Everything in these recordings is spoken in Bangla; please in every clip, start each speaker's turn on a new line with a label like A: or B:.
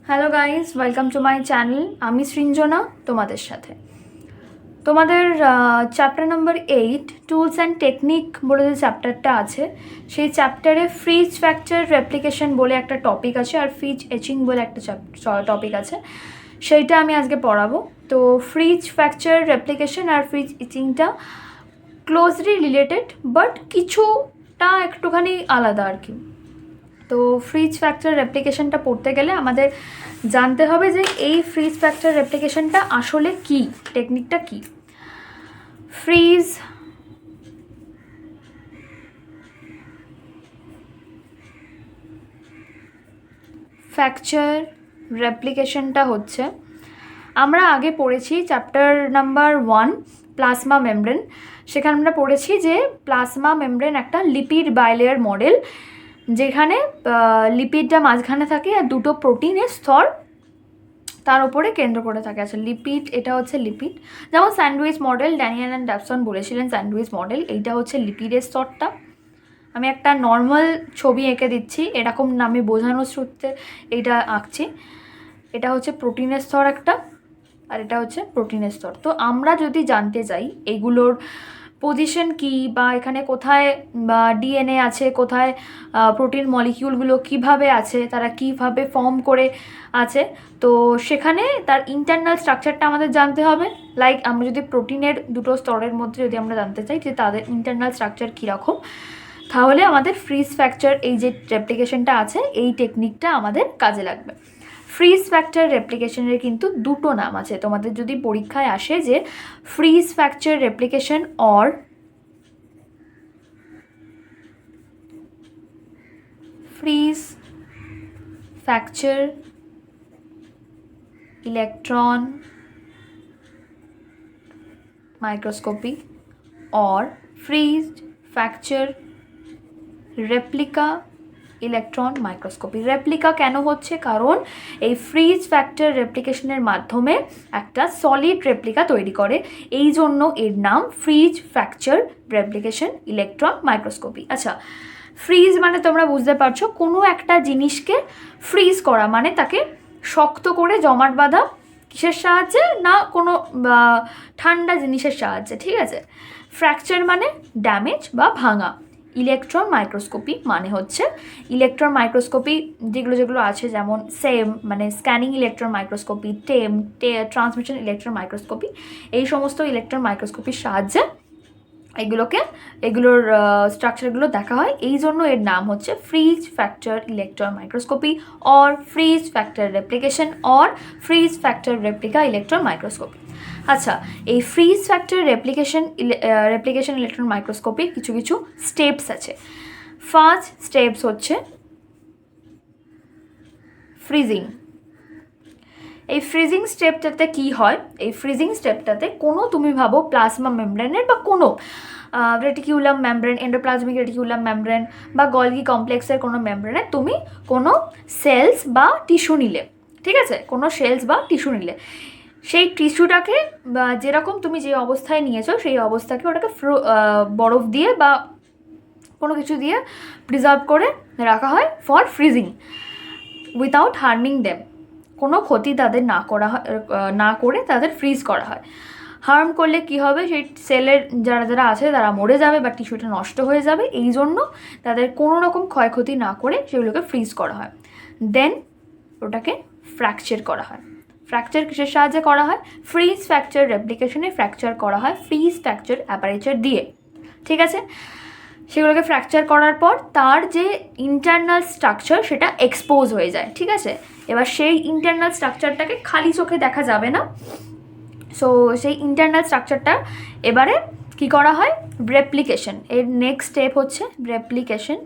A: Hello guys, welcome to my channel. আমি সৃঞ্জনা তোমাদের সাথে। তোমাদের chapter number 8 tools and technique বলে যে চ্যাপ্টারটা আছে, সেই চ্যাপ্টারে ফ্রিজ ফ্র্যাকচার রেপ্লিকেশন বলে একটা টপিক আছে আর ফ্রিজ এচিং বলে একটা টপিক আছে, সেইটা আমি আজকে পড়াবো। তো ফ্রিজ ফ্র্যাকচার রেপ্লিকেশন আর ফ্রিজ এচিংটা ক্লোজলি রিলেটেড, বাট কিছুটা একটুখানি আলাদা আর কি। তো ফ্রিজ ফ্র্যাকচার রেপ্লিকেশনটা পড়তে গেলে আমাদের জানতে হবে যে এই ফ্রিজ ফ্র্যাকচার রেপ্লিকেশনটা আসলে কি, টেকনিকটা কি। ফ্রিজ ফ্র্যাকচার রেপ্লিকেশনটা হচ্ছে, আমরা আগে পড়েছি চ্যাপ্টার নাম্বার 1 প্লাজমা মেমব্রেন। সেখানে আমরা পড়েছি যে প্লাজমা মেমব্রেন একটা লিপিড বাইলেয়ার মডেল, যেখানে লিপিডটা মাঝখানে থাকে আর দুটো প্রোটিনের স্তর তার উপরে কেন্দ্র করে থাকে। আচ্ছা, লিপিড, এটা হচ্ছে লিপিড, যেমন sandwich model, Daniel and dapsone বলেছিলেন স্যান্ডউইচ মডেল। এইটা হচ্ছে লিপিডের স্তরটা। আমি একটা নর্মাল ছবি এঁকে দিচ্ছি, এরকম আমি বোঝানোর সূত্রে এইটা আঁকছি। এটা হচ্ছে প্রোটিনের স্তর একটা, আর এটা হচ্ছে প্রোটিনের স্তর। তো আমরা যদি জানতে চাই এগুলোর পজিশন কি, বা এখানে কোথায় বা ডিএনএ আছে, কোথায় প্রোটিন মলিকিউলগুলো কিভাবে আছে, তারা কিভাবে ফর্ম করে আছে, তো সেখানে তার ইন্টারনাল স্ট্রাকচারটা আমাদের জানতে হবে। লাইক আমরা যদি প্রোটিনের দুটো স্তরের মধ্যে যদি আমরা জানতে চাই যে তাদের ইন্টারনাল স্ট্রাকচার কীরকম, তাহলে আমাদের ফ্রিজ ফ্র্যাকচার এই যে রেপ্লিকেশনটা আছে, এই টেকনিকটা আমাদের কাজে লাগবে। ফ্রিজ ফ্র্যাকচার রেপ্লিকেশনের কিন্তু দুটো নাম আছে। তোমাদের যদি পরীক্ষায় আসে যে fridge fracture replication or fridge fracture electron microscopy or freeze fracture replica electron microscopy. Replica কেন হচ্ছে? কারণ এই ফ্রিজ ফ্র্যাকচার রেপ্লিকেশনের মাধ্যমে একটা সলিড রেপ্লিকা তৈরি করে, এই জন্য এর নাম fridge fracture replication electron microscopy. আচ্ছা, ফ্রিজ মানে তোমরা বুঝতে পারছো, কোনো একটা জিনিসকে ফ্রিজ করা মানে তাকে শক্ত করে জমাট বাঁধা, কিসের সাহায্যে? না কোনো ঠান্ডা জিনিসের সাহায্যে, ঠিক আছে। ফ্র্যাকচার মানে ড্যামেজ বা ভাঙা। ইলেকট্রন মাইক্রোস্কোপি মানে হচ্ছে ইলেকট্রন মাইক্রোস্কোপি যেগুলো আছে, যেমন সেম মানে scanning electron microscopy, transmission electron microscopy, এই সমস্ত ইলেকট্রন মাইক্রোস্কোপির সাহায্যে এগুলোর স্ট্রাকচারগুলো দেখা হয়। এই জন্য এর নাম হচ্ছে freeze fracture electron microscopy or fridge fracture replication or fridge fracture replica electron microscopy. আচ্ছা, এই ফ্রিজ ফ্র্যাকচার রেপ্লিকেশন ইলেকট্রন মাইক্রোস্কোপির কিছু কিছু স্টেপস আছে। ফার্স্ট স্টেপস হচ্ছে ফ্রিজিং। এই ফ্রিজিং স্টেপটাতে কি হয়? এই ফ্রিজিং স্টেপটাতে কোনো, তুমি ভাবো প্লাজমা মেমব্রেনের বা কোনো reticulum membrane, endoplasmic reticulum membrane বা গলগি কমপ্লেক্সের কোনো মেমব্রেনে তুমি কোনো সেলস বা টিস্যু নিলে, ঠিক আছে, কোনো সেলস বা টিস্যু নিলে, সেই টিস্যুটাকে যেরকম তুমি যে অবস্থায় নিয়েছো সেই অবস্থাকে ওটাকে বরফ দিয়ে বা কোনো কিছু দিয়ে প্রিজার্ভ করে রাখা হয় for freezing without harming them. কোনো ক্ষতি তাদের না করে তাদের ফ্রিজ করা হয়। হার্ম করলে কি হবে? সেই সেলের যারা আছে তারা মরে যাবে বা টিস্যুটা নষ্ট হয়ে যাবে, এই জন্য তাদের কোনো রকম ক্ষয়ক্ষতি না করে সেগুলোকে ফ্রিজ করা হয়। দেন ওটাকে ফ্র্যাকচার করা হয়। ফ্র্যাকচার কিসের সাহায্যে করা হয়? ফ্রিজ ফ্র্যাকচার রেপ্লিকেশনে ফ্র্যাকচার করা হয় ফ্রিজ ফ্র্যাকচার অ্যাপারেচার দিয়ে, ঠিক আছে। সেগুলোকে ফ্র্যাকচার করার পর তার যে ইন্টারনাল স্ট্রাকচার সেটা এক্সপোজ হয়ে যায়, ঠিক আছে। এবার সেই ইন্টারনাল স্ট্রাকচারটাকে খালি চোখে দেখা যাবে না, সো সেই ইন্টারনাল স্ট্রাকচারটা এবারে কি করা হয়? রেপ্লিকেশন। এর নেক্সট স্টেপ হচ্ছে রেপ্লিকেশন।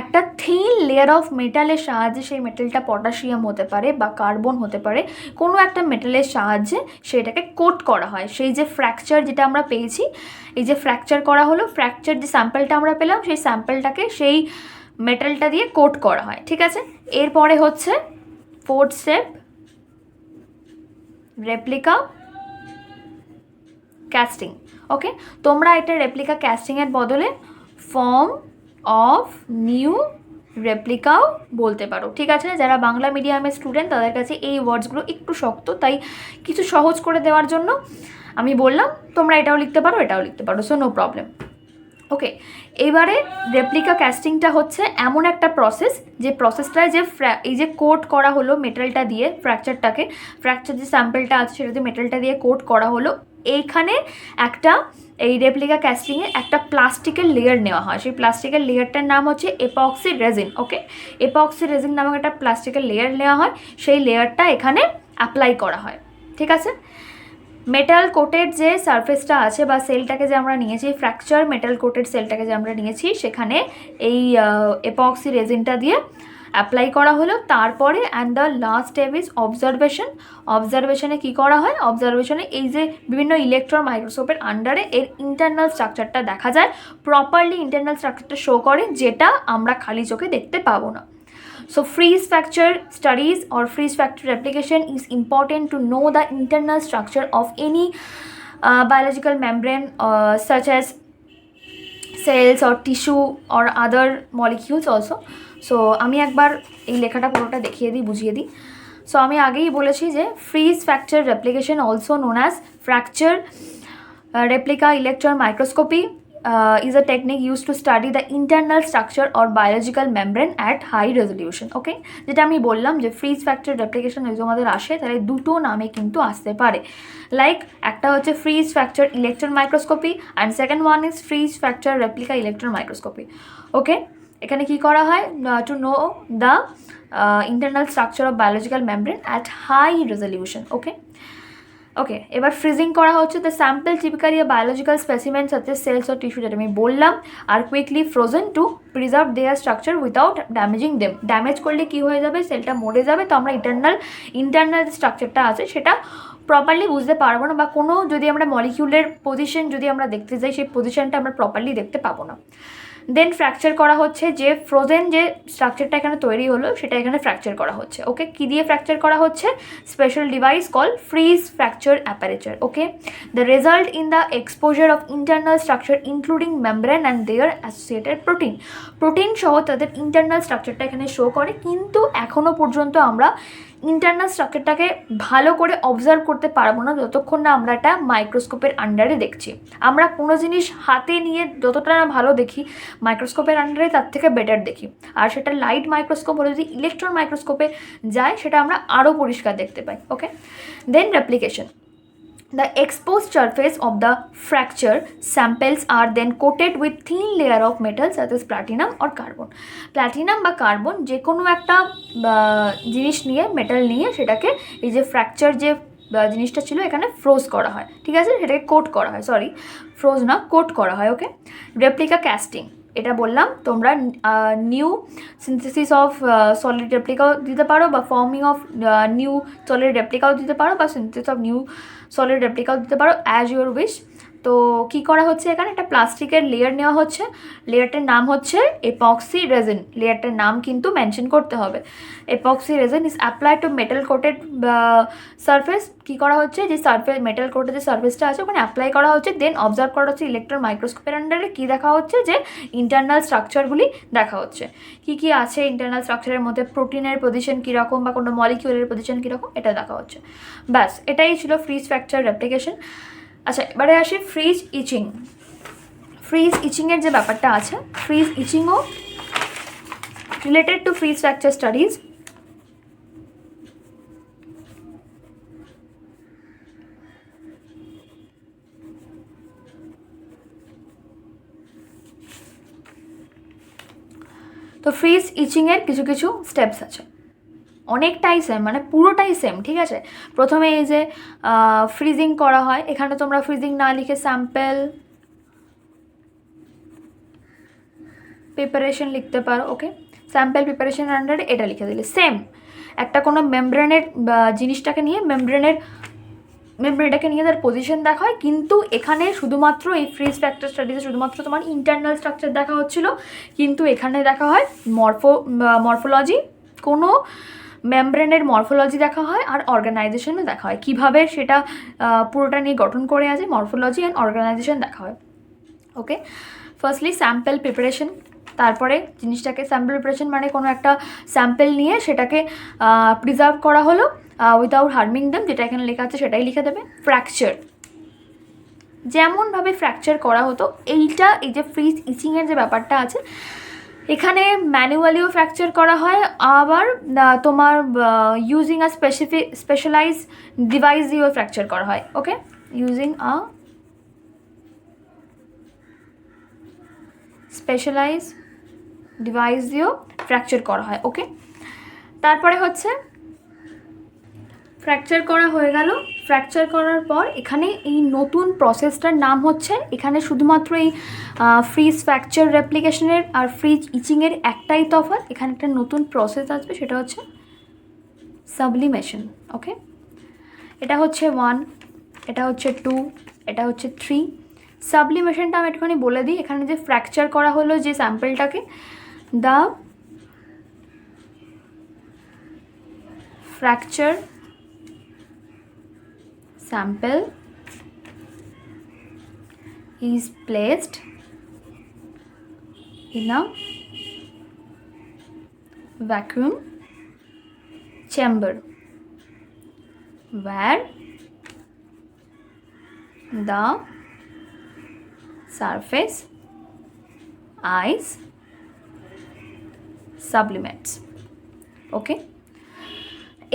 A: একটা থিন লেয়ার অফ মেটালের সাহায্যে, সেই মেটালটা পটাশিয়াম হতে পারে বা কার্বন হতে পারে, কোনো একটা মেটালের সাহায্যে সেটাকে কোট করা হয়। সেই যে ফ্র্যাকচার যেটা আমরা পেয়েছি, এই যে ফ্র্যাকচার করা হলো, ফ্র্যাকচার যে স্যাম্পলটা আমরা পেলাম, সেই স্যাম্পলটাকে সেই মেটালটা দিয়ে কোট করা হয়, ঠিক আছে। এরপরে হচ্ছে ফোর্থ স্টেপ, রেপ্লিকা ক্যাস্টিং। ওকে, তোমরা এটা রেপ্লিকা ক্যাস্টিংয়ের বদলে ফর্ম অফ নিউ রেপ্লিকাও বলতে পারো, ঠিক আছে। যারা বাংলা মিডিয়ামের স্টুডেন্ট তাদের কাছে এই ওয়ার্ডসগুলো একটু শক্ত, তাই কিছু সহজ করে দেওয়ার জন্য আমি বললাম তোমরা এটাও লিখতে পারো, এটাও লিখতে পারো, সো নো প্রবলেম। ওকে, এবারে রেপ্লিকা ক্যাস্টিংটা হচ্ছে এমন একটা প্রসেস, যে প্রসেসটায় যে এই যে কোট করা হলো মেটালটা দিয়ে ফ্র্যাকচার যে স্যাম্পলটা আছে সেটা দিয়ে মেটালটা দিয়ে কোট করা হলো, এইখানে একটা এই রেপ্লিকা ক্যাস্টিংয়ে একটা প্লাস্টিকের লেয়ার নেওয়া হয়। সেই প্লাস্টিকের লেয়ারটার নাম হচ্ছে এপক্সি রেজিন। ওকে, এপক্সি রেজিন নামক একটা প্লাস্টিকের লেয়ার নেওয়া হয়, সেই লেয়ারটা এখানে অ্যাপ্লাই করা হয়, ঠিক আছে। মেটাল কোটেড যে সারফেসটা আছে বা সেলটাকে যে আমরা নিয়েছি, ফ্র্যাকচার মেটাল কোটেড সেলটাকে যে আমরা নিয়েছি, সেখানে এই এপক্সি রেজিনটা দিয়ে অ্যাপ্লাই করা হলো। তারপরে and the last step is অবজারভেশনে কী করা হয়, অবজারভেশনে এই যে বিভিন্ন ইলেকট্রন মাইক্রোস্কোপের আন্ডারে এর ইন্টারনাল স্ট্রাকচারটা দেখা যায়, প্রপারলি ইন্টারনাল স্ট্রাকচারটা শো করে, যেটা আমরা খালি চোখে দেখতে পাবো না। So freeze fracture studies or freeze fracture replication is important to know the internal structure of any biological membrane such as cells or tissue or other molecules also. So আমি একবার এই লেখাটা পুরোটা দেখিয়ে দিই, বুঝিয়ে দিই। সো আমি আগেই বলেছি যে fridge fracture replication also known as fracture replica electron microscopy is a technique used to study the internal structure or biological membrane at high resolution. ওকে, যেটা আমি বললাম যে ফ্রিজ ফ্র্যাকচার রেপ্লিকেশন যদি আমাদের আসে তাহলে দুটো নামে কিন্তু আসতে পারে, লাইক একটা হচ্ছে freeze fracture electron microscopy and second one is freeze fracture replica electron microscopy. Okay, এখানে কি করা হয়, to know the internal structure of biological membrane at high resolution. Okay, এবার ফ্রিজিং করা হচ্ছে the sample typically biological specimen such as cells or tissue, যেটা আমি বললাম, আর quickly frozen to preserve their structure without damaging them. Damage করলে কী হয়ে যাবে, সেলটা মরে যাবে, তো আমরা ইন্টারনাল যে স্ট্রাকচারটা আছে সেটা প্রপারলি বুঝতে পারবো না, বা কোনো যদি আমরা মলিকিউলের পজিশন যদি আমরা দেখতে যাই সেই পজিশনটা আমরা প্রপারলি দেখতে পাবো না। দেন ফ্র্যাকচার করা হচ্ছে, যে ফ্রোজেন যে স্ট্রাকচারটা এখানে তৈরি হলো সেটা এখানে ফ্র্যাকচার করা হচ্ছে। ওকে, কী দিয়ে ফ্র্যাকচার করা হচ্ছে, special device call freeze fracture apparatus. Okay, the result in the exposure of internal structure including membrane and their associated protein সহ তাদের ইন্টারনাল স্ট্রাকচারটা এখানে শো করে, কিন্তু এখনও পর্যন্ত আমরা ইন্টারনাল স্ট্রাকচারটাকে ভালো করে অবজার্ভ করতে পারবো না যতক্ষণ না আমরা এটা মাইক্রোস্কোপের আন্ডারে দেখছি। আমরা কোনো জিনিস হাতে নিয়ে যতটা না ভালো দেখি মাইক্রোস্কোপের আন্ডারে তার থেকে বেটার দেখি, আর সেটা লাইট মাইক্রোস্কোপ হলে যদি ইলেকট্রন মাইক্রোস্কোপে যায় সেটা আমরা আরও পরিষ্কার দেখতে পাই। ওকে, দেন replication, the exposed surface of the fracture samples are then coated with thin layer of metal such as platinum or carbon. Platinum বা কার্বন যে কোনো একটা জিনিস নিয়ে, মেটাল নিয়ে, সেটাকে এই যে ফ্র্যাকচার যে জিনিসটা ছিল এখানে ফ্রোজ করা হয়, ঠিক আছে, সেটাকে কোট করা হয়, ফ্রোজ না, কোট করা হয়। ওকে, রেপ্লিকা ক্যাস্টিং, এটা বললাম, তোমরা নিউ সিনথেসিস অফ সলিড রেপ্লিকাও দিতে পারো, বা ফর্মিং অফ নিউ সলিড রেপ্লিকাও দিতে পারো, বা সিনথেসিস অফ নিউ সলিড রেপ্লিকাও দিতে পারো, অ্যাজ ইউর উইশ। তো কী করা হচ্ছে, এখানে একটা প্লাস্টিকের লেয়ার নেওয়া হচ্ছে, লেয়ারটার নাম হচ্ছে এপক্সি রেজিন, লেয়ারটার নাম কিন্তু মেনশন করতে হবে। Epoxy resin is apply to metal coated surface, কী করা হচ্ছে, যে মেটাল কোটেড যে সারফেসটা আছে ওখানে অ্যাপ্লাই করা হচ্ছে, দেন অবজার্ভ করা হচ্ছে ইলেকট্রন মাইক্রোস্কোপের আন্ডারে, কী দেখা হচ্ছে, যে ইন্টারনাল স্ট্রাকচারগুলি দেখা হচ্ছে, কী কী আছে ইন্টারনাল স্ট্রাকচারের মধ্যে, প্রোটিনের পজিশন কীরকম বা কোনো মলিকিউলের পজিশন কীরকম, এটা দেখা হচ্ছে। ব্যাস, এটাই ছিল ফ্রিজ ফ্র্যাকচার রেপ্লিকেশন। আচ্ছা, এবারে আসি ফ্রিজ ইচিং। ফ্রিজ ইচিংয়ের যে ব্যাপারটা আছে, ফ্রিজ ইচিংও related to freeze fracture studies. তো ফ্রিজ ইচিংয়ের কিছু কিছু স্টেপস আছে, অনেকটাই সেম, মানে পুরোটাই সেম, ঠিক আছে। প্রথমে এই যে ফ্রিজিং করা হয়, এখানে তোমরা ফ্রিজিং না লিখে স্যাম্পল প্রিপারেশন লিখতে পারো। ওকে, স্যাম্পল প্রিপারেশনের আন্ডারে এটা লিখে দিলে সেম, একটা কোনো মেমব্রেনের জিনিসটাকে নিয়ে মেমব্রেনটাকে নিয়ে তার পজিশন দেখা হয়, কিন্তু এখানে শুধুমাত্র এই ফ্রিজ ফ্র্যাকচার স্টাডিজে শুধুমাত্র তোমার ইন্টারনাল স্ট্রাকচার দেখা হচ্ছিল, কিন্তু এখানে দেখা হয় মরফোলজি, কোনো মেমব্রেনের মরফোলজি দেখা হয়, আর অর্গানাইজেশনও দেখা হয়, কীভাবে সেটা পুরোটা নিয়ে গঠন করে আছে, মরফোলজি অ্যান্ড অর্গানাইজেশন দেখা হয়। ওকে, ফার্স্টলি স্যাম্পল প্রিপারেশন, তারপরে জিনিসটাকে স্যাম্পল প্রিপারেশন মানে কোনো একটা স্যাম্পল নিয়ে সেটাকে প্রিজার্ভ করা হলো উইদাউট হার্মিং দেম, যেটা এখানে লেখা আছে সেটাই লিখে দেবে। ফ্র্যাকচার, যেমনভাবে ফ্র্যাকচার করা হতো এইটা, এই যে ফ্রিজ ইচিংয়ের যে ব্যাপারটা আছে এখানে ম্যানুয়ালিও ফ্র্যাকচার করা হয়, আবার তোমার ইউজিং আ স্পেশালাইজ ডিভাইস দিয়েও ফ্র্যাকচার করা হয়। ওকে, ইউজিং আ স্পেশালাইজ ডিভাইস দিয়েও ফ্র্যাকচার করা হয়। ওকে, তারপরে হচ্ছে ফ্র্যাকচার করা হয়ে গেল। ফ্র্যাকচার করার পর এখানে এই নতুন প্রসেসটার নাম হচ্ছে, এখানে শুধুমাত্র এই ফ্রিজ ফ্র্যাকচার রেপ্লিকেশনের আর ফ্রিজ ইচিংয়ের একটাই তফাৎ, এখানে একটা নতুন প্রসেস আসবে, সেটা হচ্ছে সাবলিমেশন। ওকে, এটা হচ্ছে 1, এটা হচ্ছে 2, এটা হচ্ছে 3। সাবলিমেশনটা আমি একটুখানি বলে দিই। এখানে যে ফ্র্যাকচার করা হলো যে স্যাম্পলটাকে, the fracture sample is placed in a vacuum chamber where the surface ice sublimates. Okay,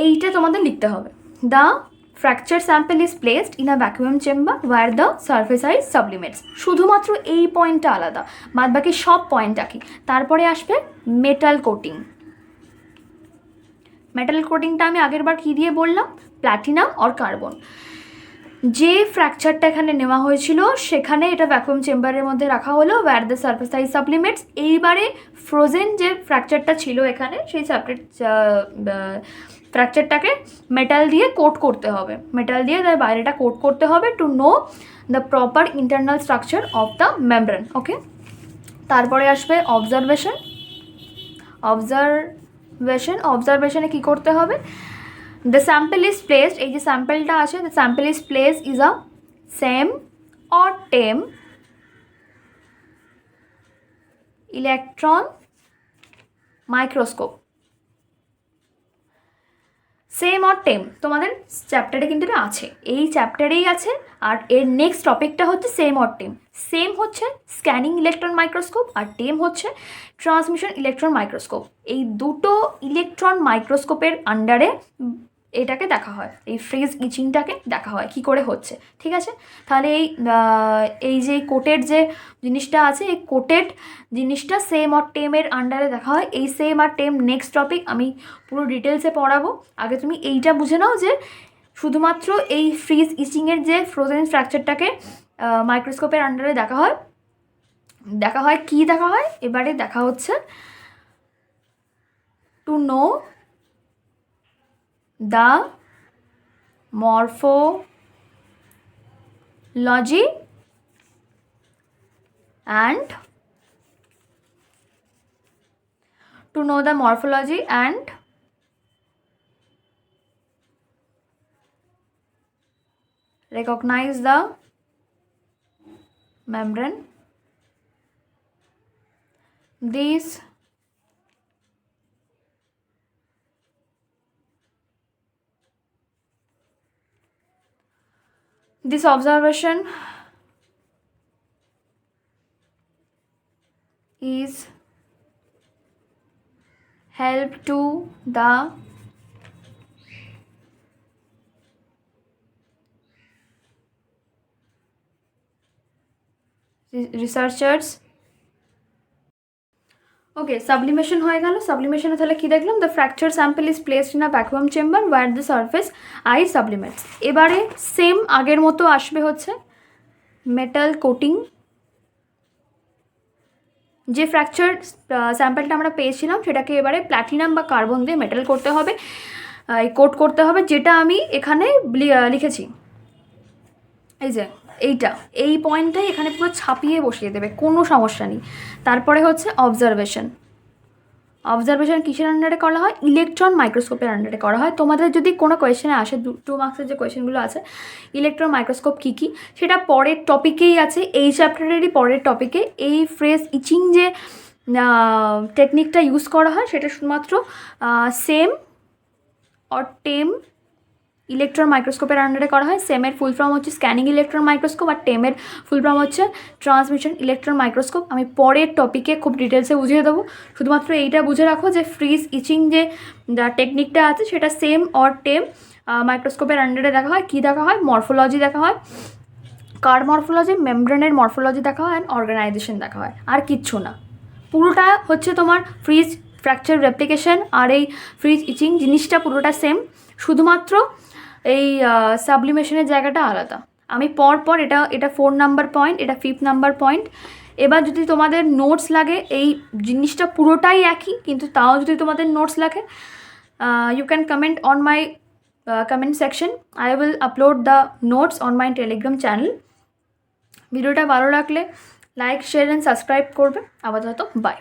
A: এইটা তোমাদের লিখতে হবে। The fracture sample is placed in a vacuum chamber where the surface ice sublimates. শুধুমাত্র এই পয়েন্টটা আলাদা, বাদ বাকি সব পয়েন্ট একই। তারপরে আসবে মেটাল কোটিং। মেটাল কোটিংটা আমি আগেরবার কী দিয়ে বললাম, প্ল্যাটিনাম আর কার্বন। যে ফ্র্যাকচারটা এখানে নেওয়া হয়েছিল সেখানে এটা ভ্যাকুয়াম চেম্বারের মধ্যে রাখা হলো ওয়ার দ্য সারফেস আইস সাবলিমেটস। এইবারে ফ্রোজেন যে ফ্র্যাকচারটা ছিল এখানে, সেই ফ্র্যাকচারটাকে মেটাল দিয়ে কোট করতে হবে, মেটাল দিয়ে তার বাইরেটা কোট করতে হবে to know the proper internal structure of the membrane. Okay, তারপরে আসবে অবজারভেশন। অবজারভেশনে কী করতে হবে, দ্য স্যাম্পল ইজ প্লেসড, এই যে স্যাম্পলটা আছে, the sample is placed is a same or টেম ইলেকট্রন মাইক্রোস্কোপ। সেম অর টেম তোমাদের চ্যাপ্টারে কিন্তু এটা আছে, এই চ্যাপ্টারেই আছে। আর এর নেক্সট টপিকটা হচ্ছে সেম অর টেম। সেম হচ্ছে স্ক্যানিং ইলেকট্রন মাইক্রোস্কোপ, আর টেম হচ্ছে ট্রান্সমিশন ইলেকট্রন মাইক্রোস্কোপ। এই দুটো ইলেকট্রন মাইক্রোস্কোপের আন্ডারে এটাকে দেখা হয়, এই ফ্রিজ ইচিংটাকে দেখা হয় কী করে হচ্ছে। ঠিক আছে, তাহলে এই যে কোটেড যে জিনিসটা আছে, এই কোটেড জিনিসটা সেম আর টেমের আন্ডারে দেখা হয়। এই সেম আর টেম নেক্সট টপিক আমি পুরো ডিটেলসে পড়াবো। আগে তুমি এইটা বুঝে নাও যে শুধুমাত্র এই ফ্রিজ ইচিংয়ের যে ফ্রোজেন স্ট্রাকচারটাকে মাইক্রোস্কোপের আন্ডারে দেখা হয় কি দেখা হয়, এবারে দেখা হচ্ছে to know the morphology and recognize the membrane. This observation is help to the researchers. Okay, sublimation হয়ে গেল। সাবলিমেশনে তাহলে কী দেখলাম, the fracture sample is placed in a vacuum chamber where the surface ice sublimates. এবারে সেম আগের মতো আসবে হচ্ছে মেটাল কোটিং। যে ফ্র্যাকচার স্যাম্পলটা আমরা পেয়েছিলাম সেটাকে এবারে প্ল্যাটিনাম বা কার্বন দিয়ে মেটাল করতে হবে, কোট করতে হবে, যেটা আমি এখানে লিখেছি। এই যে এই পয়েন্টটাই এখানে পুরো ছাপিয়ে বসিয়ে দেবে, কোনো সমস্যা নেই। তারপরে হচ্ছে অবজারভেশন কিসের আন্ডারে করা হয়, ইলেকট্রন মাইক্রোস্কোপের আন্ডারে করা হয়। তোমাদের যদি কোনো কোয়েশ্চেনে আসে, 2 মার্কসের যে কোয়েশ্চেনগুলো আছে, ইলেকট্রন মাইক্রোস্কোপ কী কী, সেটা পরের টপিকেই আছে, এই চ্যাপ্টারেরই পরের টপিকে। এই ফ্রেজ ইচিং যে টেকনিকটা ইউজ করা হয় সেটা শুধুমাত্র সেম অর টেম ইলেকট্রন মাইক্রোস্কোপের আন্ডারে করা হয়। সেমের ফুল ফর্ম হচ্ছে স্ক্যানিং ইলেকট্রন মাইক্রোস্কোপ, আর টেমের ফুল ফর্ম হচ্ছে ট্রান্সমিশন ইলেকট্রন মাইক্রোস্কোপ। আমি পরের টপিকে খুব ডিটেলসে বুঝিয়ে দেবো। শুধুমাত্র এইটা বুঝে রাখো যে ফ্রিজ ইচিং যে টেকনিকটা আছে সেটা সেম অর টেম মাইক্রোস্কোপের আন্ডারে দেখা হয়। কী দেখা হয়? মরফোলজি দেখা হয়, কার মরফোলজি, মেমব্রেনের মরফোলজি দেখা হয়, অ্যান্ড অর্গানাইজেশন দেখা হয়, আর কিচ্ছু না। পুরোটা হচ্ছে তোমার ফ্রিজ ফ্র্যাকচার রেপ্লিকেশন আর এই ফ্রিজ ইচিং জিনিসটা পুরোটা সেম, শুধুমাত্র এই সাবলিমেশনের জায়গাটা আলাদা। আমি পর এটা 4 নাম্বার পয়েন্ট, এটা 5th নাম্বার পয়েন্ট। এবার যদি তোমাদের নোটস লাগে, এই জিনিসটা পুরোটাই একই, কিন্তু তাও যদি তোমাদের নোটস লাগে, you can comment on my comment section. I will upload the notes on my Telegram channel. ভিডিওটা ভালো লাগলে লাইক, শেয়ার অ্যান্ড সাবস্ক্রাইব করবে। আপাতত বাই।